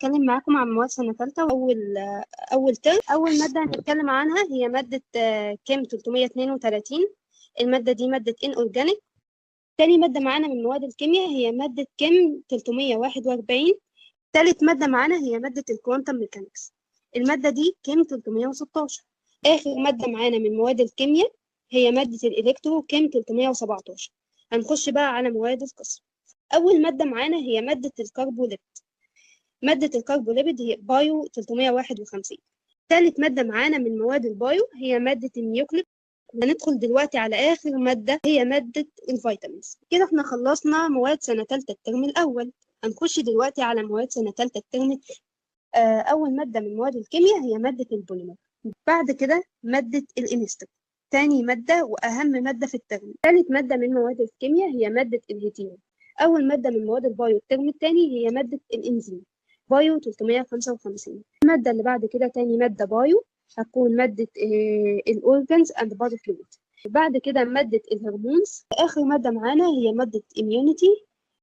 هتكلم معاكم عن مواد سنة تالتة أول ترم. أول مادة هنتكلم عنها هي مادة كيم 332. المادة دي مادة inorganic. تاني مادة معانا من مواد الكيمياء هي مادة كيم 341. تالت مادة معانا هي مادة الكوانتم ميكانكس. المادة دي كيم 316. آخر مادة معانا من مواد الكيمياء هي مادة الإلكترو كيم 317. هنخش بقى على مواد القسم. أول مادة معانا هي مادة الكربوليبيد. مادة الكربوليبيد هي بايو 351. ثالث مادة معانا من مواد البايو هي مادة النيوكليك. هندخل دلوقتي على آخر مادة هي مادة الفيتامينز. كده احنا خلصنا مواد سنة تالتة الترم الأول. هنخش دلوقتي على مواد سنة تالتة الترم الثاني. أول مادة من مواد الكيمياء هي مادة البوليمر. بعد كده مادة الإنستر. تاني مادة وأهم مادة في الترم. ثالث مادة من مواد الكيمياء هي مادة الهيتيرو. أول مادة من مواد البايو الترم الثاني هي مادة الإنزيم بايو 355. المادة اللي بعد كده تاني مادة بايو هتكون مادة الأورجانز أند بادي فلويد. بعد كده مادة الهرمونز. آخر مادة معانا هي مادة immunity